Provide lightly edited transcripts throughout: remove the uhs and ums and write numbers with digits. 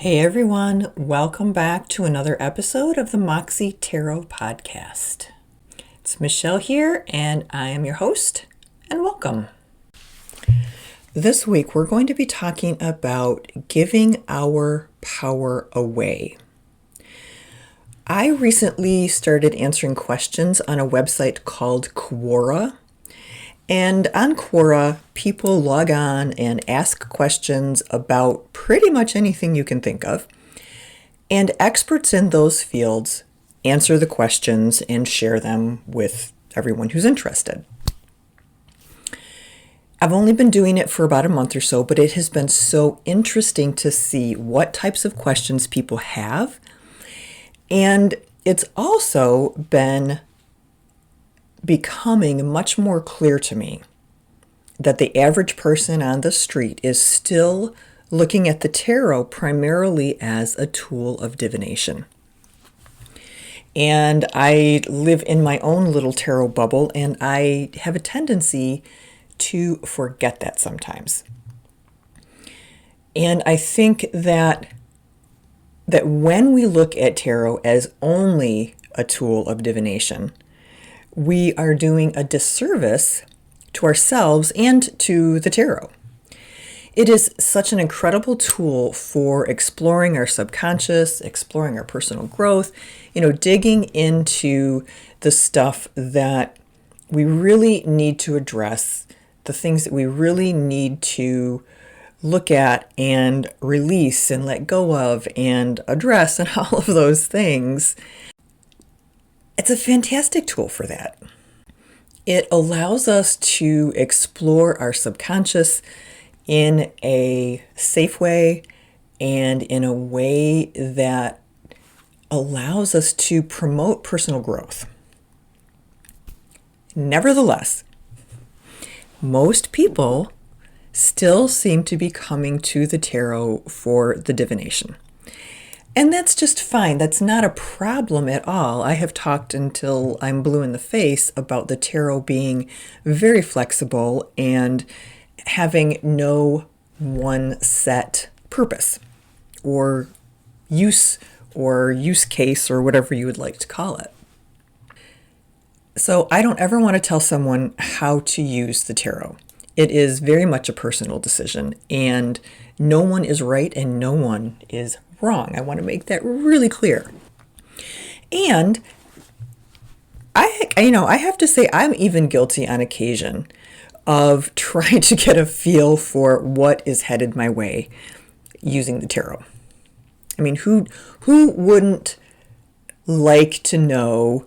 Hey everyone, welcome back to another episode of the Moxxie Tarot podcast. It's Michelle here, and I am your host, and welcome. This week we're going to be talking about giving our power away. I recently started answering questions on a website called Quora. And on Quora, people log on and ask questions about pretty much anything you can think of. And experts in those fields answer the questions and share them with everyone who's interested. I've only been doing it for about a month or so, but it has been so interesting to see what types of questions people have. And it's also been becoming much more clear to me that the average person on the street is still looking at the tarot primarily as a tool of divination. And I live in my own little tarot bubble, and I have a tendency to forget that sometimes. And I think that when we look at tarot as only a tool of divination, we are doing a disservice to ourselves and to the tarot. It is such an incredible tool for exploring our subconscious, exploring our personal growth, digging into the stuff that we really need to address, the things that we really need to look at and release and let go of and address and all of those things. It's a fantastic tool for that. It allows us to explore our subconscious in a safe way and in a way that allows us to promote personal growth. Nevertheless, most people still seem to be coming to the tarot for the divination. And that's just fine. That's not a problem at all. I have talked until I'm blue in the face about the tarot being very flexible and having no one set purpose or use case or whatever you would like to call it. So I don't ever want to tell someone how to use the tarot. It is very much a personal decision, and no one is right and no one is wrong. I want to make that really clear. And I have to say I'm even guilty on occasion of trying to get a feel for what is headed my way using the tarot. I mean, who wouldn't like to know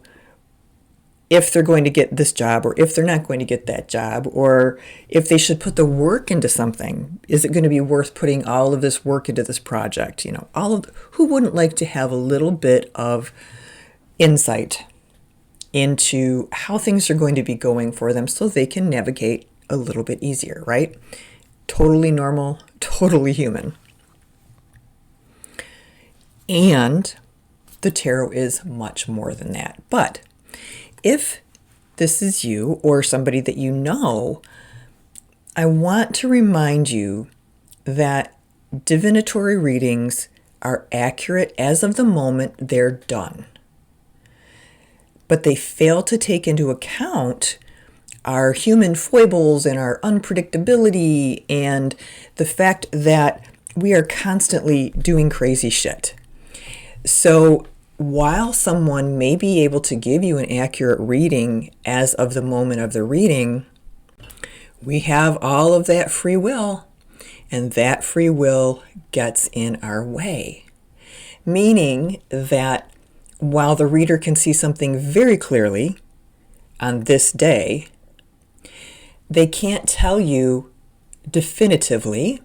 if they're going to get this job or if they're not going to get that job, or if they should put the work into something? Is it going to be worth putting all of this work into this project? Who wouldn't like to have a little bit of insight into how things are going to be going for them so they can navigate a little bit easier, right? Totally normal, totally human. And the tarot is much more than that. But if this is you or somebody that you know, I want to remind you that divinatory readings are accurate as of the moment they're done. But they fail to take into account our human foibles and our unpredictability and the fact that we are constantly doing crazy shit. So while someone may be able to give you an accurate reading as of the moment of the reading, we have all of that free will, and that free will gets in our way. Meaning that while the reader can see something very clearly on this day, they can't tell you definitively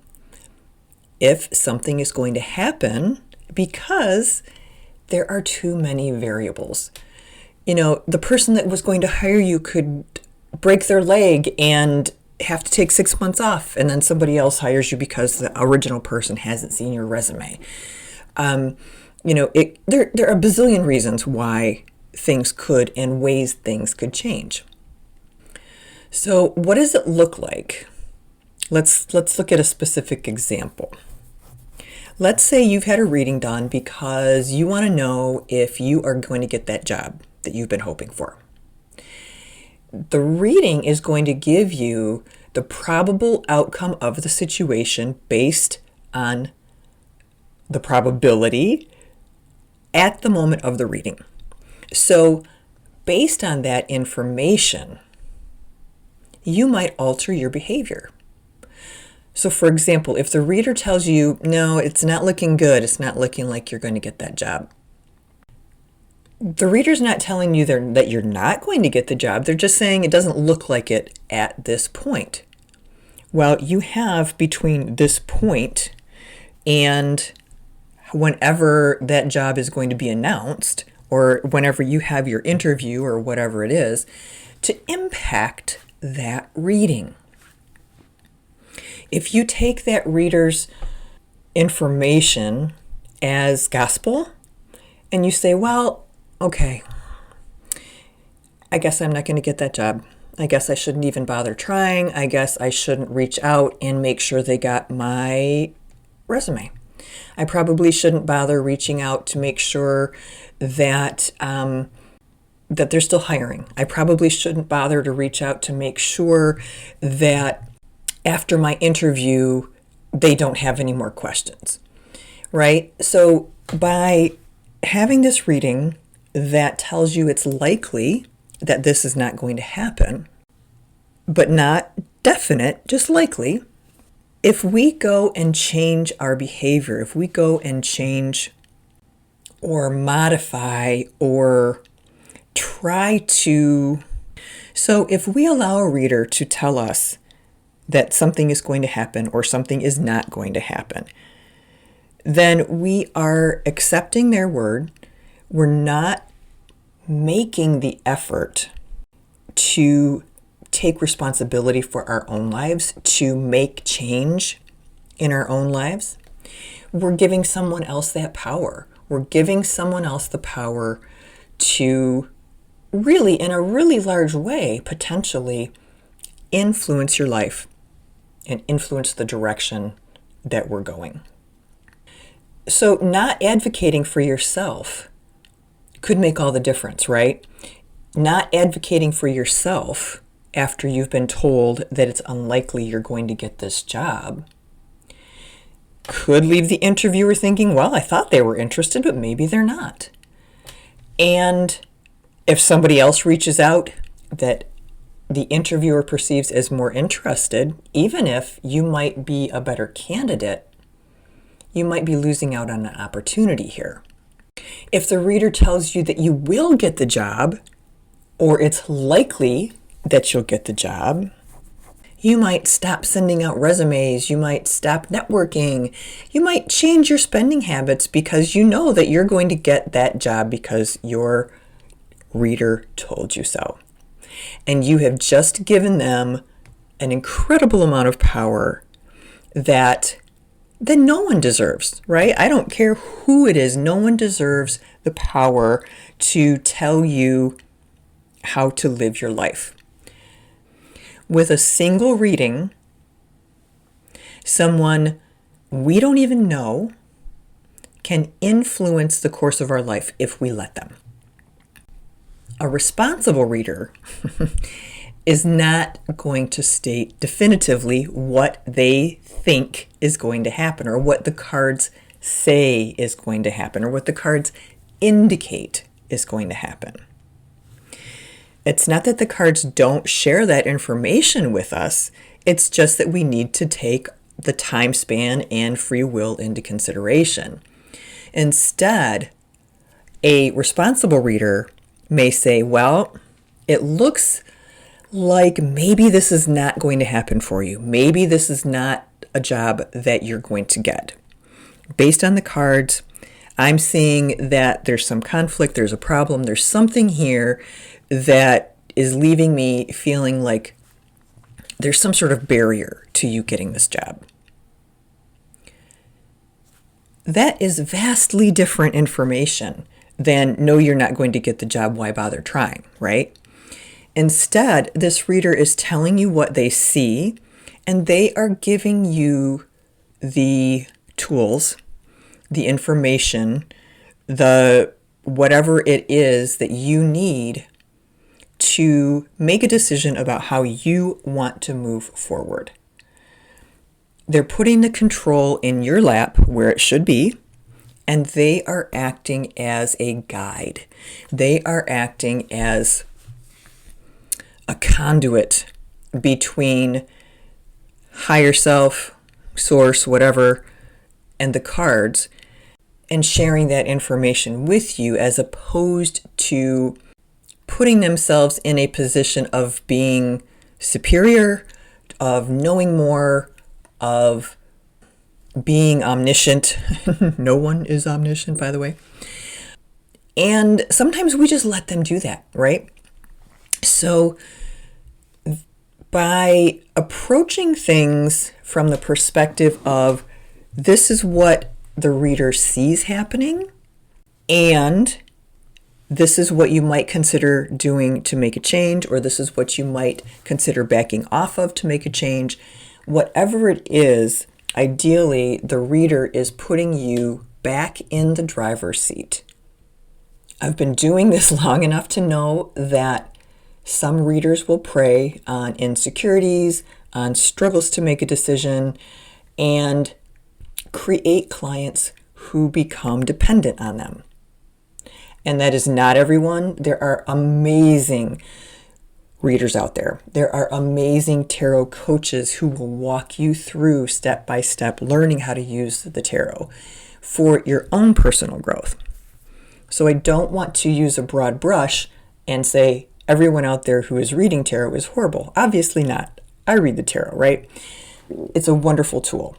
if something is going to happen because there are too many variables. The person that was going to hire you could break their leg and have to take 6 months off, and then somebody else hires you because the original person hasn't seen your resume. There are a bazillion reasons why things could and ways things could change. So what does it look like? Let's look at a specific example. Let's say you've had a reading done because you want to know if you are going to get that job that you've been hoping for. The reading is going to give you the probable outcome of the situation based on the probability at the moment of the reading. So based on that information, you might alter your behavior. So for example, if the reader tells you, no, it's not looking good, it's not looking like you're going to get that job. The reader's not telling you that you're not going to get the job. They're just saying it doesn't look like it at this point. Well, you have between this point and whenever that job is going to be announced, or whenever you have your interview or whatever it is, to impact that reading. If you take that reader's information as gospel and you say, well, okay, I guess I'm not going to get that job. I guess I shouldn't even bother trying. I guess I shouldn't reach out and make sure they got my resume. I probably shouldn't bother reaching out to make sure that that they're still hiring. I probably shouldn't bother to reach out to make sure that after my interview, they don't have any more questions, right? So by having this reading that tells you it's likely that this is not going to happen, but not definite, just likely, if we go and change our behavior, if we go and change or modify or try to, so if we allow a reader to tell us that something is going to happen or something is not going to happen, then we are accepting their word. We're not making the effort to take responsibility for our own lives, to make change in our own lives. We're giving someone else that power. We're giving someone else the power to really, in a really large way, potentially influence your life and influence the direction that we're going. So not advocating for yourself could make all the difference, right? Not advocating for yourself after you've been told that it's unlikely you're going to get this job could leave the interviewer thinking, well, I thought they were interested, but maybe they're not. And if somebody else reaches out that the interviewer perceives as more interested, even if you might be a better candidate, you might be losing out on an opportunity here. If the reader tells you that you will get the job, or it's likely that you'll get the job, you might stop sending out resumes, you might stop networking, you might change your spending habits because you know that you're going to get that job because your reader told you so. And you have just given them an incredible amount of power that no one deserves, right? I don't care who it is. No one deserves the power to tell you how to live your life. With a single reading, someone we don't even know can influence the course of our life if we let them. A responsible reader is not going to state definitively what they think is going to happen, or what the cards say is going to happen, or what the cards indicate is going to happen. It's not that the cards don't share that information with us. It's just that we need to take the time span and free will into consideration. Instead, a responsible reader may say, well, it looks like maybe this is not going to happen for you. Maybe this is not a job that you're going to get. Based on the cards, I'm seeing that there's some conflict, there's a problem, there's something here that is leaving me feeling like there's some sort of barrier to you getting this job. That is vastly different information than, no, you're not going to get the job, why bother trying, right? Instead, this reader is telling you what they see, and they are giving you the tools the information, the whatever it is that you need to make a decision about how you want to move forward. They're putting the control in your lap where it should be, and they are acting as a guide. They are acting as a conduit between higher self, source, whatever, and the cards, and sharing that information with you, as opposed to putting themselves in a position of being superior, of knowing more, of being omniscient. No one is omniscient, by the way. And sometimes we just let them do that, right? So by approaching things from the perspective of this is what the reader sees happening, and this is what you might consider doing to make a change, or this is what you might consider backing off of to make a change, whatever it is, ideally the reader is putting you back in the driver's seat. I've been doing this long enough to know that some readers will prey on insecurities, on struggles to make a decision, and create clients who become dependent on them. And that is not everyone. There are amazing readers out there. There are amazing tarot coaches who will walk you through step by step learning how to use the tarot for your own personal growth. So I don't want to use a broad brush and say everyone out there who is reading tarot is horrible. Obviously not. I read the tarot, right? It's a wonderful tool.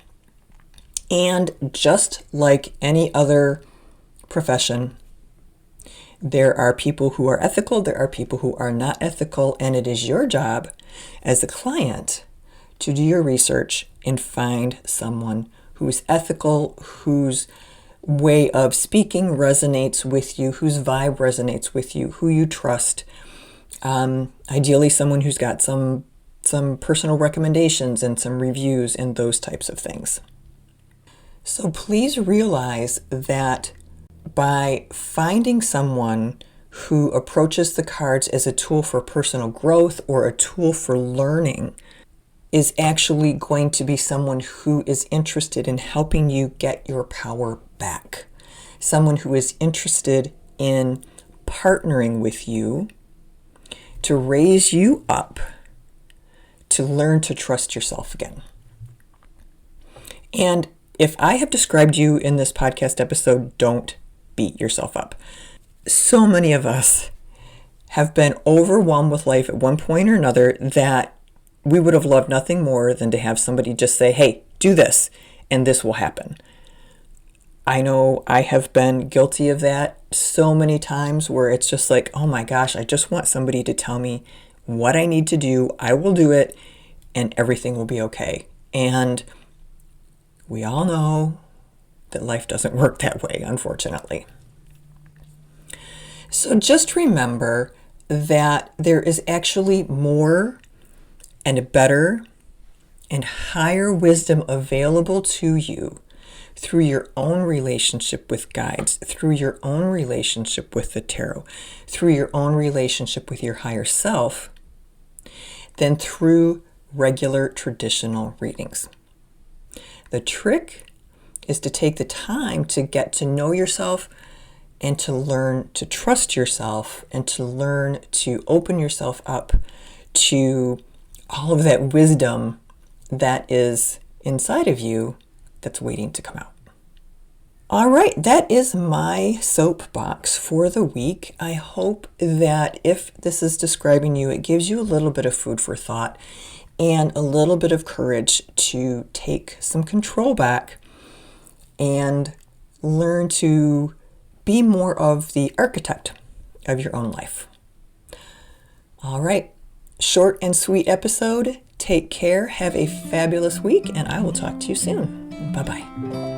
And just like any other profession, there are people who are ethical, there are people who are not ethical, and it is your job as a client to do your research and find someone who is ethical, whose way of speaking resonates with you, whose vibe resonates with you, who you trust. Ideally, someone who's got some personal recommendations and some reviews and those types of things. So please realize that by finding someone who approaches the cards as a tool for personal growth or a tool for learning is actually going to be someone who is interested in helping you get your power back. Someone who is interested in partnering with you to raise you up, to learn to trust yourself again. And if I have described you in this podcast episode, don't beat yourself up. So many of us have been overwhelmed with life at one point or another that we would have loved nothing more than to have somebody just say, hey, do this, and this will happen. I know I have been guilty of that so many times where it's just like, oh my gosh, I just want somebody to tell me what I need to do. I will do it, and everything will be okay. And we all know that life doesn't work that way, unfortunately. So just remember that there is actually more and better and higher wisdom available to you through your own relationship with guides, through your own relationship with the tarot, through your own relationship with your higher self, than through regular traditional readings. The trick is to take the time to get to know yourself and to learn to trust yourself and to learn to open yourself up to all of that wisdom that is inside of you that's waiting to come out. All right, that is my soapbox for the week. I hope that if this is describing you, it gives you a little bit of food for thought and a little bit of courage to take some control back and learn to be more of the architect of your own life. All right, short and sweet episode. Take care, have a fabulous week, and I will talk to you soon. Bye-bye.